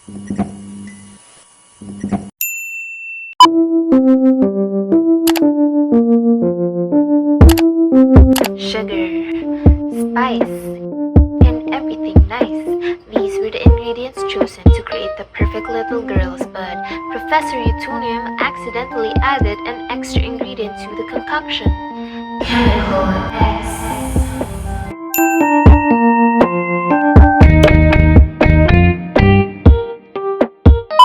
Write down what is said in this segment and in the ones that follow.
Sugar, spice, and everything nice. These were the ingredients chosen to create the perfect little girls, but Professor Utonium accidentally added an extra ingredient to the concoction. Chemical X.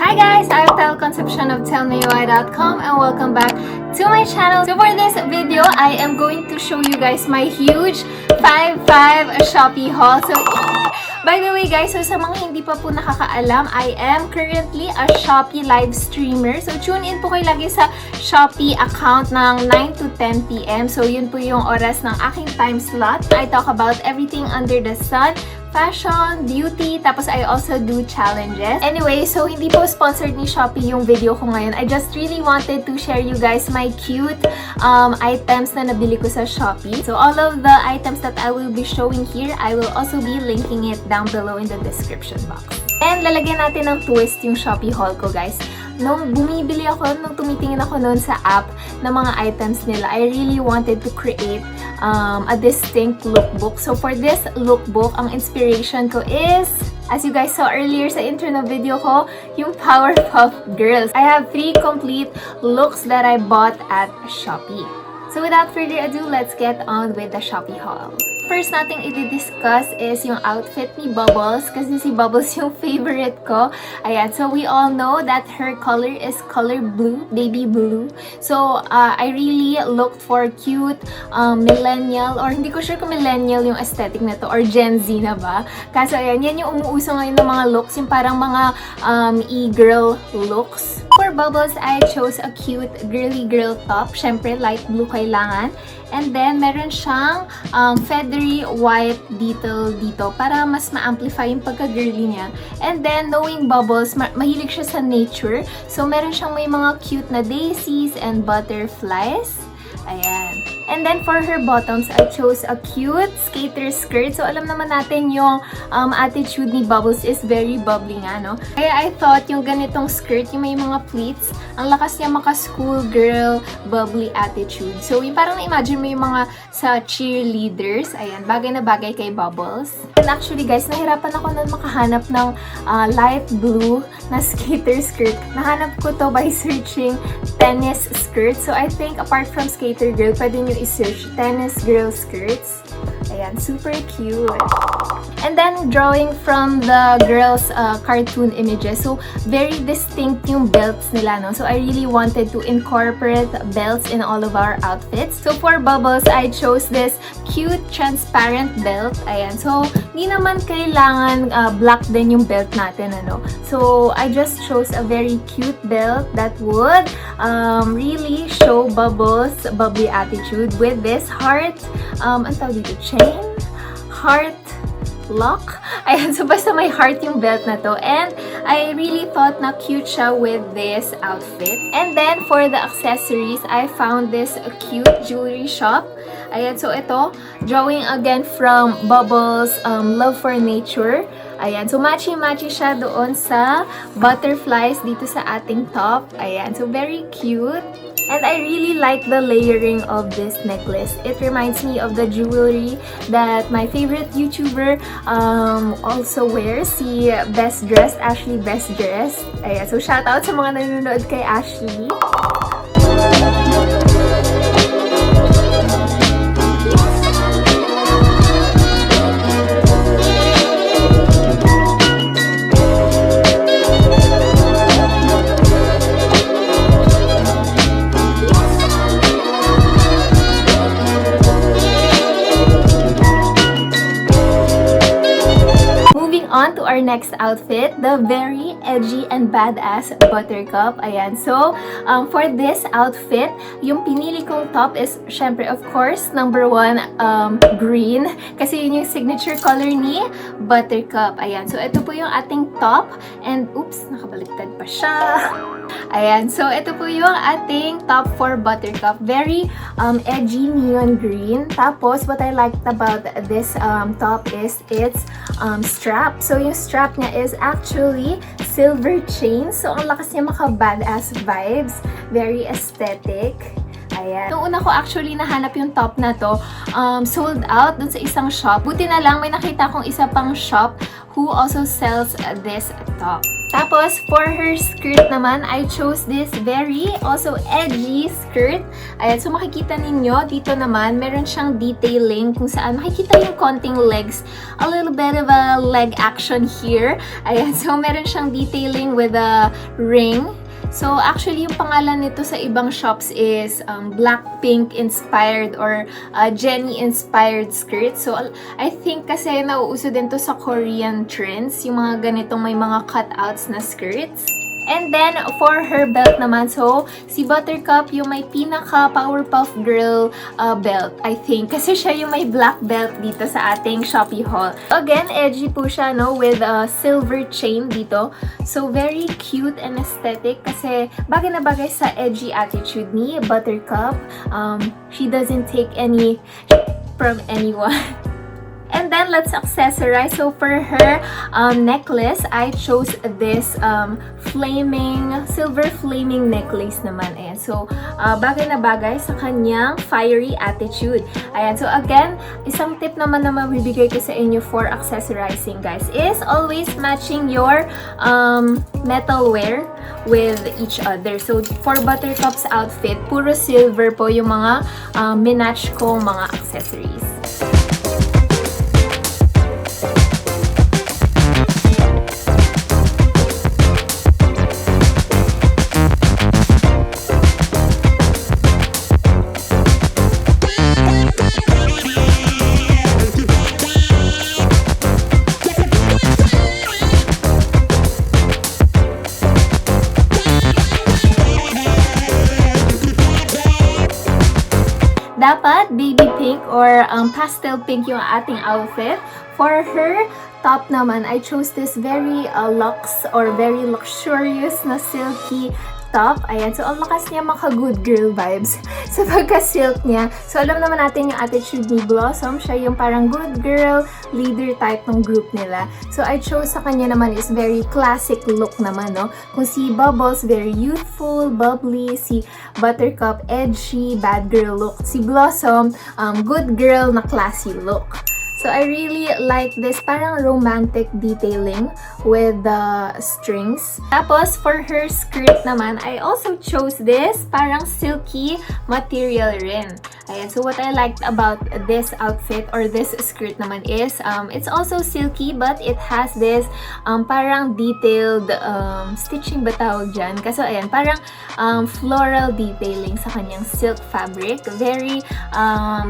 Hi guys, I'm Concepcion of tellemaywhy.com and welcome back to my channel. So for this video, I am going to show you guys my huge 5-5 Shopee haul. So by the way guys, so sa mga hindi pa po nakakaalam, I am currently a Shopee live streamer. So tune in po kayo lagi sa Shopee account ng 9 to 10 p.m. So yun po yung oras ng aking time slot. I talk about everything under the sun, fashion, beauty, tapos I also do challenges. Anyway, so hindi po sponsored ni Shopee yung video ko ngayon. I just really wanted to share you guys my cute items na nabili ko sa Shopee. So all of the items that I will be showing here, I will also be linking it down below in the description box. And lalagyan natin ng twist yung Shopee haul ko guys. Nung bumibili ako, nung tumitingin ako noon sa app ng mga items nila, I really wanted to create a distinct lookbook. So for this lookbook, ang inspiration ko is, as you guys saw earlier sa intro na video ko, yung Powerpuff Girls. I have 3 complete looks that I bought at Shopee. So without further ado, let's get on with the Shopee haul. First nating i-discuss is yung outfit ni Bubbles kasi si Bubbles yung favorite ko. Ayan, so we all know that her color is color blue, baby blue. So, I really looked for cute millennial, or hindi ko sure kung millennial yung aesthetic na to, or Gen Z na ba. Kaso ayan, yan yung umuuso ngayon ng mga looks, yung parang mga e-girl looks. For Bubbles, I chose a cute girly girl top. Syempre, light blue kailangan. And then, meron siyang feathery white detail dito para mas ma-amplify yung pagka-girly niya. And then, knowing Bubbles, mahilig siya sa nature. So, meron siyang may mga cute na daisies and butterflies. Ayan. And then, for her bottoms, I chose a cute skater skirt. So, alam naman natin yung attitude ni Bubbles is very bubbly nga, no? Kaya I thought yung ganitong skirt, yung may mga pleats, ang lakas niya maka-school girl, bubbly attitude. So, yung parang na-imagine mo yung mga sa cheerleaders. Ayan, bagay na bagay kay Bubbles. And actually, guys, nahirapan ako nun makahanap ng light blue na skater skirt. Nahanap ko to by searching tennis skirt. So, I think apart from skater girl, pwede nyo i-search tennis girl skirts. Ayan, super cute. And then, drawing from the girls' cartoon images. So, very distinct yung belts nila, no? So, I really wanted to incorporate belts in all of our outfits. So, for Bubbles, I chose this cute, transparent belt. Ayan. So, hindi naman kailangan black din yung belt natin, ano? So, I just chose a very cute belt that would really show Bubbles' bubbly attitude with this heart, ang tawag dito, chain? Heart lock. Ayan, so basta may heart yung belt na to. And I really thought na cute siya with this outfit. And then, for the accessories, I found this cute jewelry shop. Ayan, so ito, drawing again from Bubbles' Love for Nature. Ayan, so matchy-matchy siya doon sa butterflies dito sa ating top. Ayan, so very cute. And I really like the layering of this necklace. It reminds me of the jewelry that my favorite YouTuber also wears, si Best Dressed, Ashley Best Dressed. Ayan, so shout out sa mga nanonood kay Ashley. On to our next outfit, the very edgy and badass Buttercup. Ayan. So, for this outfit, yung pinili kong top is, syempre, of course, number 1, green. Kasi yun yung signature color ni Buttercup. Ayan. So, ito po yung ating top. And, oops, nakabaliktad pa siya. Ayan. So, ito po yung ating top for Buttercup. Very edgy neon green. Tapos, what I liked about this top is its strap. So, yung strap niya is actually silver chain. So, ang lakas niya maka-badass vibes. Very aesthetic. Ayan. Noong una ko actually nahanap yung top na to, sold out dun sa isang shop. Buti na lang may nakita akong isa pang shop who also sells this top. Tapos, for her skirt naman, I chose this very also edgy skirt. Ayan, so makikita ninyo, dito naman, meron siyang detailing kung saan makikita yung konting legs. A little bit of a leg action here. Ayan, so meron siyang detailing with a ring. So, actually, yung pangalan nito sa ibang shops is Blackpink inspired or Jennie inspired skirt. So, I think kasi nauuso din to sa Korean trends, yung mga ganitong may mga cutouts na skirts. And then, for her belt naman, so, si Buttercup yung may pinaka Powerpuff Girl belt, I think. Kasi siya yung may black belt dito sa ating Shopee haul. Again, edgy po siya, no? With a silver chain dito. So, very cute and aesthetic kasi bagay na bagay sa edgy attitude ni Buttercup. She doesn't take any from anyone. And then, let's accessorize. So, for her necklace, I chose this silver flaming necklace naman. Ayan. So, bagay na bagay sa kanyang fiery attitude. Ayan. So, again, isang tip naman na mabibigay ko sa inyo for accessorizing, guys, is always matching your metalware with each other. So, for Buttercup's outfit, puro silver po yung mga minatch kong mga accessories. Dapat baby pink or pastel pink yung ating outfit. For her top naman, I chose this very luxe or very luxurious na silky top. Ayan. So, ang lakas niya maka-good girl vibes sa pagka-silk niya. So, alam naman natin yung attitude ni Blossom. Siya yung parang good girl, leader type ng group nila. So, I chose sa kanya naman is very classic look naman, no? Kung si Bubbles, very youthful, bubbly. Si Buttercup, edgy, bad girl look. Si Blossom, good girl na classy look. So, I really like this parang romantic detailing with the strings. Tapos, for her skirt naman, I also chose this parang silky material rin. Ayan. So, what I liked about this outfit or this skirt naman is, it's also silky but it has this parang detailed stitching ba tawag dyan? Kasi, ayan, parang floral detailing sa kanyang silk fabric. Very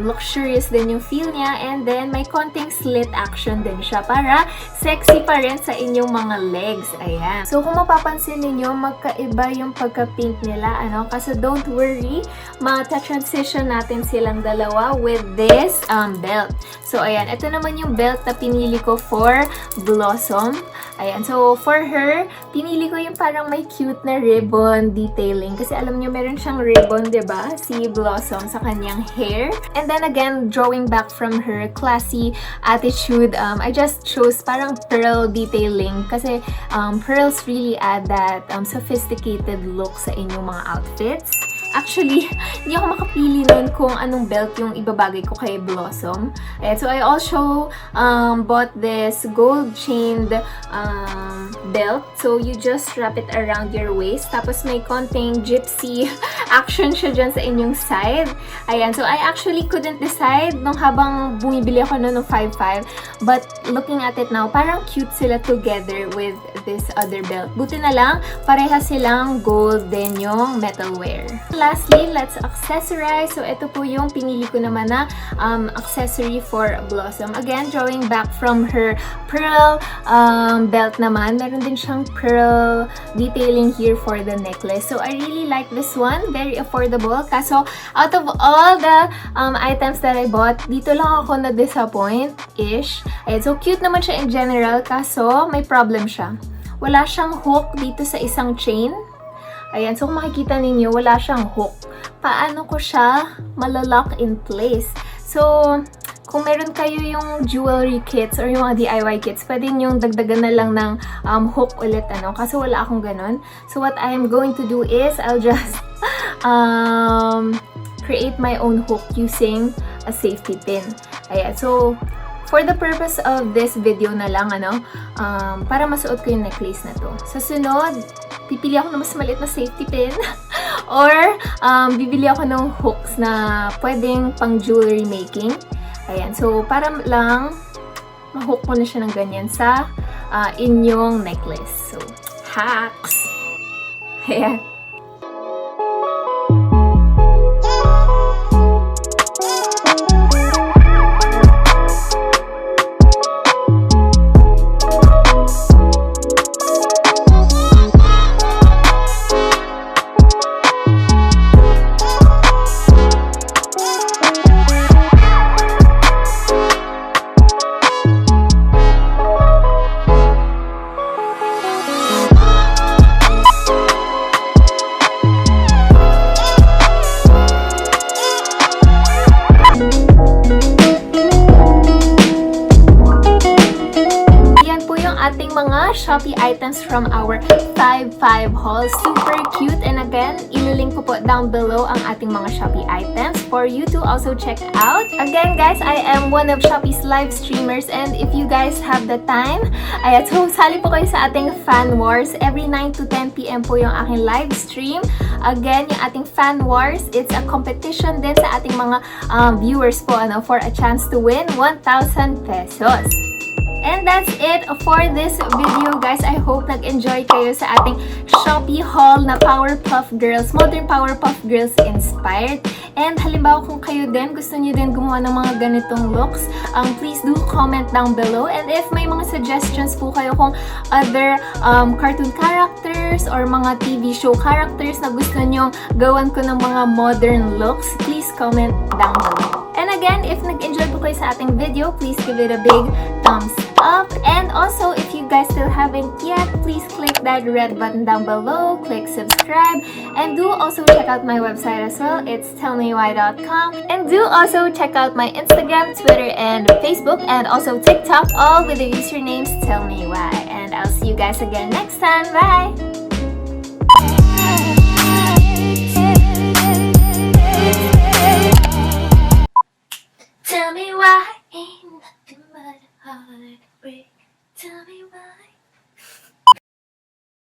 luxurious din yung feel niya. And then, may konting slit action din siya para sexy pa rin sa inyong mga legs. Ayan. So, kung mapapansin ninyo, magkaiba yung pagka-pink nila, ano? Kasi don't worry, mata-transition natin silang dalawa with this belt. So, ayan. Ito naman yung belt na pinili ko for Blossom. Ayan. So, for her, pinili ko yung parang may cute na ribbon detailing. Kasi alam nyo, meron siyang ribbon, diba? Si Blossom sa kanyang hair. And then again, drawing back from her classy attitude, I just chose parang pearl detailing. Kasi pearls really add that sophisticated look sa inyong mga outfits. Actually, hindi ako makapili nun kung anong belt yung ibabagay ko kay Blossom. Ayan, so, I also bought this gold-chained belt. So, you just wrap it around your waist. Tapos, may konting gypsy action siya dyan sa inyong side. Ayan, so, I actually couldn't decide nung habang bumibili ako nun ng 5.5. But, looking at it now, parang cute sila together with this other belt. Buti na lang, pareha silang gold din yung metalware. Lastly, let's accessorize. So, ito po yung pinili ko naman na accessory for Blossom. Again, drawing back from her pearl belt naman. Meron din siyang pearl detailing here for the necklace. So, I really like this one. Very affordable. Kaso, out of all the items that I bought, dito lang ako na-disappoint-ish. Ayan, so, cute naman siya in general. Kaso, may problem siya. Wala siyang hook dito sa isang chain. Ayan, so kung makikita ninyo, wala siyang hook. Paano ko siya malalock in place? So, kung meron kayo yung jewelry kits or yung mga DIY kits, pwede nyo dagdagan na lang ng hook ulit, ano? Kasi wala akong ganun. So what I am going to do is, I'll just create my own hook using a safety pin. Ayan, so for the purpose of this video na lang, ano, para masuot ko yung necklace na to. Sa sunod, pipili ako ng mas maliit na safety pin or bibili ako ng hooks na pwedeng pang jewelry making. Ayan, so para lang ma-hook mo na siya ng ganyan sa inyong necklace. So, hacks! Ayan. Ating mga Shopee items from our 5-5 haul. Super cute. And again, ililink ko po down below ang ating mga Shopee items for you to also check out. Again, guys, I am one of Shopee's live streamers, and if you guys have the time, ayan, so sali po kayo sa ating Fan Wars. Every 9 to 10 p.m. po yung aking live stream. Again, yung ating Fan Wars, it's a competition din sa ating mga viewers po, ano, for a chance to win 1,000 pesos. And that's it for this video, guys. I hope nag-enjoy kayo sa ating Shopee haul na Powerpuff Girls, modern Powerpuff Girls inspired. And halimbawa kung kayo din, gusto niyo din gumawa ng mga ganitong looks, please do comment down below. And if may mga suggestions po kayo kung other cartoon characters or mga TV show characters na gusto nyo gawan ko ng mga modern looks, please comment down below. And again, if nag-enjoy po kayo sa ating video, please give it a big thumbs up. And also, if you guys still haven't yet, please click that red button down below, click subscribe, and do also check out my website as well. It's tellemaywhy.com. And do also check out my Instagram, Twitter, and Facebook, and also TikTok, all with the usernames tellemaywhy. And I'll see you guys again next time. Bye! Tell me why ain't nothing but a heartbreak. Tell me why.